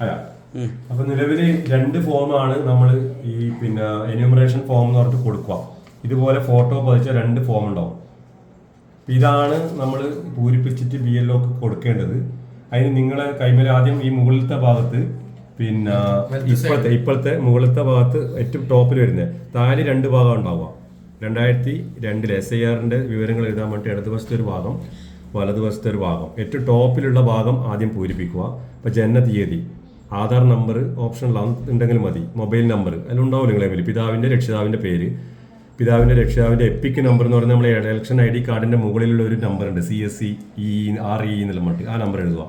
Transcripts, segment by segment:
അല്ല, അപ്പൊ നിലവിൽ 2 ഫോമാണ് നമ്മൾ ഈ പിന്നെ എന്യൂമറേഷൻ ഫോം എന്ന് പറഞ്ഞിട്ട് കൊടുക്കുക. ഇതുപോലെ ഫോട്ടോ പതിച്ച 2 ഫോം ഉണ്ടാവും. ഇതാണ് നമ്മൾ പൂരിപ്പിച്ചിട്ട് BLO കൊടുക്കേണ്ടത്. അതിന് നിങ്ങളെ കൈമേൽ ആദ്യം ഈ മുകളിലത്തെ ഭാഗത്ത് പിന്നെ ഇപ്പോഴത്തെ മുകളിലത്തെ ഭാഗത്ത് ഏറ്റവും ടോപ്പിൽ വരുന്നത് താഴെ 2 ഭാഗം ഉണ്ടാവുക. 2002 SIRന്റെ വിവരങ്ങൾ എഴുതാൻ വേണ്ടി ഇടതുവശത്തെ ഒരു ഭാഗം, വലതുവശത്തെ ഒരു ഭാഗം, ഏറ്റവും ടോപ്പിലുള്ള ഭാഗം ആദ്യം പൂരിപ്പിക്കുക. ഇപ്പൊ ജനന തീയതി, ആധാർ നമ്പർ ഓപ്ഷനിലാണ് ഉണ്ടെങ്കിൽ മതി, മൊബൈൽ നമ്പർ അതിലുണ്ടാവും നിങ്ങളെ പേര്, പിതാവിന്റെ രക്ഷിതാവിന്റെ പേര്, പിതാവിന്റെ രക്ഷിതാവിന്റെ എപ്പിക് നമ്പർ എന്ന് പറഞ്ഞാൽ നമ്മളെ ഇലക്ഷൻ ID കാർഡിന്റെ മുകളിലുള്ള ഒരു നമ്പർ ഉണ്ട്, CSE RE എന്നുള്ള മട്ട്, ആ നമ്പർ എഴുതുക.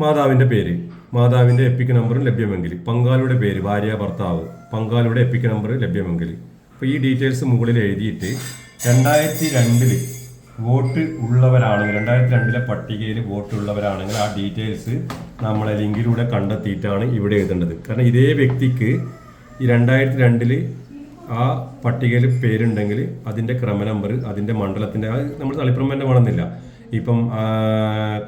മാതാവിന്റെ പേര്, മാതാവിന്റെ എപ്പിക് നമ്പറും ലഭ്യമെങ്കിൽ, പങ്കാളിയുടെ പേര്, ഭാര്യ ഭർത്താവ്, പങ്കാളിയുടെ എപ്പിക് നമ്പർ ലഭ്യമെങ്കിൽ. അപ്പോൾ ഈ ഡീറ്റെയിൽസ് മുകളിൽ എഴുതിയിട്ട് 2002 വോട്ട് ഉള്ളവരാണെങ്കിൽ, 2002 പട്ടികയിൽ വോട്ട് ഉള്ളവരാണെങ്കിൽ ആ ഡീറ്റെയിൽസ് നമ്മളെ ലിങ്കിലൂടെ കണ്ടെത്തിയിട്ടാണ് ഇവിടെ എഴുതേണ്ടത്. കാരണം ഇതേ വ്യക്തിക്ക് ഈ 2002 ആ പട്ടികയിൽ പേരുണ്ടെങ്കിൽ അതിൻ്റെ ക്രമ നമ്പർ, അതിൻ്റെ മണ്ഡലത്തിൻ്റെ, അത് നമ്മൾ തളിപ്പറമ്പ് തന്നെ വേണമെന്നില്ല. ഇപ്പം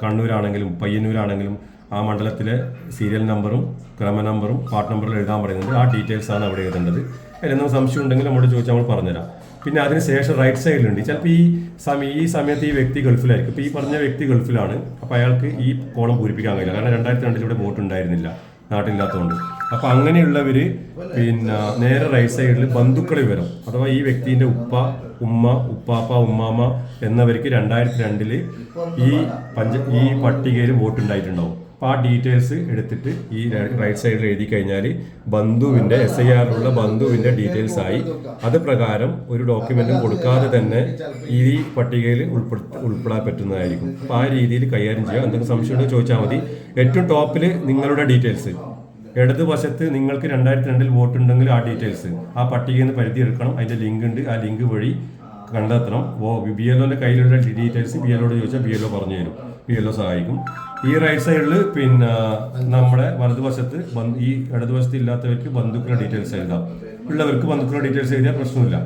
കണ്ണൂരാണെങ്കിലും പയ്യന്നൂരാണെങ്കിലും ആ മണ്ഡലത്തിലെ സീരിയൽ നമ്പറും ക്രമ നമ്പറും പാർട്ട് നമ്പറിൽ എഴുതാൻ പറയുന്നുണ്ട്. ആ ഡീറ്റെയിൽസാണ് അവിടെ എഴുതേണ്ടത്. അതിലെന്തെങ്കിലും സംശയം ഉണ്ടെങ്കിൽ നമ്മോട് ചോദിച്ചാൽ നമ്മൾ പറഞ്ഞുതരാം. പിന്നെ അതിന് ശേഷം റൈറ്റ് സൈഡിലുണ്ട്, ചിലപ്പോൾ ഈ സമയത്ത് ഈ വ്യക്തി ഗൾഫിലായിരിക്കും. ഇപ്പോൾ ഈ പറഞ്ഞ വ്യക്തി ഗൾഫിലാണ്, അപ്പോൾ അയാൾക്ക് ഈ കോളം പൂരിപ്പിക്കാൻ കഴിയില്ല. കാരണം 2002 ഇവിടെ വോട്ട് ഉണ്ടായിരുന്നില്ല, നാട്ടിലില്ലാത്തതുകൊണ്ട്. അപ്പോൾ അങ്ങനെയുള്ളവർ പിന്നെ നേരെ റൈറ്റ് സൈഡിൽ ബന്ധുക്കളെ വിവരം, അഥവാ ഈ വ്യക്തിൻ്റെ ഉപ്പ, ഉമ്മ, ഉപ്പാപ്പ, ഉമ്മാമ്മ എന്നവർക്ക് 2002 ഈ പട്ടികയിൽ വോട്ട് ഉണ്ടായിട്ടുണ്ടാവും. അപ്പോൾ ആ ഡീറ്റെയിൽസ് എടുത്തിട്ട് ഈ റൈറ്റ് സൈഡിൽ എഴുതി കഴിഞ്ഞാൽ ബന്ധുവിൻ്റെ SIRലുള്ള ബന്ധുവിൻ്റെ ഡീറ്റെയിൽസ് ആയി. അത് പ്രകാരം ഒരു ഡോക്യുമെൻറ്റും കൊടുക്കാതെ തന്നെ ഈ പട്ടികയിൽ ഉൾപ്പെടാൻ പറ്റുന്നതായിരിക്കും. അപ്പോൾ ആ രീതിയിൽ കൈകാര്യം ചെയ്യുക. എന്തെങ്കിലും സംശയം ഉണ്ടെങ്കിൽ ചോദിച്ചാൽ മതി. ഏറ്റവും ടോപ്പിൽ നിങ്ങളുടെ ഡീറ്റെയിൽസ്, ഇടതുവശത്ത് നിങ്ങൾക്ക് 2002 വോട്ട് ഉണ്ടെങ്കിൽ ആ ഡീറ്റെയിൽസ് ആ പട്ടികയിൽ നിന്ന് പരിധി എടുക്കണം. അതിൻ്റെ ലിങ്ക് ഉണ്ട്, ആ ലിങ്ക് വഴി കണ്ടെത്തണം. BLOന്റെ കയ്യിലുള്ള ഡീറ്റെയിൽസ് BLOയോട് ചോദിച്ചാൽ BLO പറഞ്ഞു തരും, BLO സഹായിക്കും. ഈ റൈറ്റ് സൈഡിൽ പിന്നെ നമ്മുടെ വലതുവശത്ത് ഈ ഇടതുവശത്ത് ഇല്ലാത്തവർക്ക് ബന്ധുക്കളുടെ ഡീറ്റെയിൽസ് എഴുതാം, ഉള്ളവർക്ക് ബന്ധുക്കളുടെ ഡീറ്റെയിൽസ് എഴുതിയാൽ പ്രശ്നമില്ല.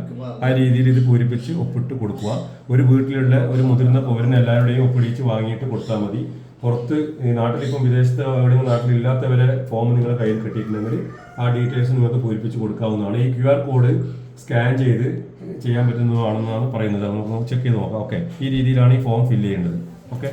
ആ രീതിയിൽ ഇത് പൂരിപ്പിച്ച് ഒപ്പിട്ട് കൊടുക്കുക. ഒരു വീട്ടിലുള്ള ഒരു മുതിർന്ന പൗരന് എല്ലാവരുടെയും ഒപ്പിടിച്ച് വാങ്ങിയിട്ട് കൊടുത്താൽ മതി. പുറത്ത് നാട്ടിലിപ്പം വിദേശത്ത് എവിടെയെങ്കിലും നാട്ടിലില്ലാത്തവരെ ഫോം നിങ്ങളുടെ കയ്യിൽ കിട്ടിയിട്ടുണ്ടെങ്കിൽ ആ ഡീറ്റെയിൽസ് നിങ്ങൾക്ക് പൂരിപ്പിച്ച് കൊടുക്കാവുന്നതാണ്. ഈ QR കോഡ് സ്കാൻ ചെയ്ത് ചെയ്യാൻ പറ്റുന്നതാണെന്നാണ് പറയുന്നത്. നമുക്ക് ചെക്ക് ചെയ്ത് നോക്കാം. ഓക്കെ, ഈ രീതിയിലാണ് ഈ ഫോം ഫില്ല് ചെയ്യേണ്ടത്. ഓക്കെ.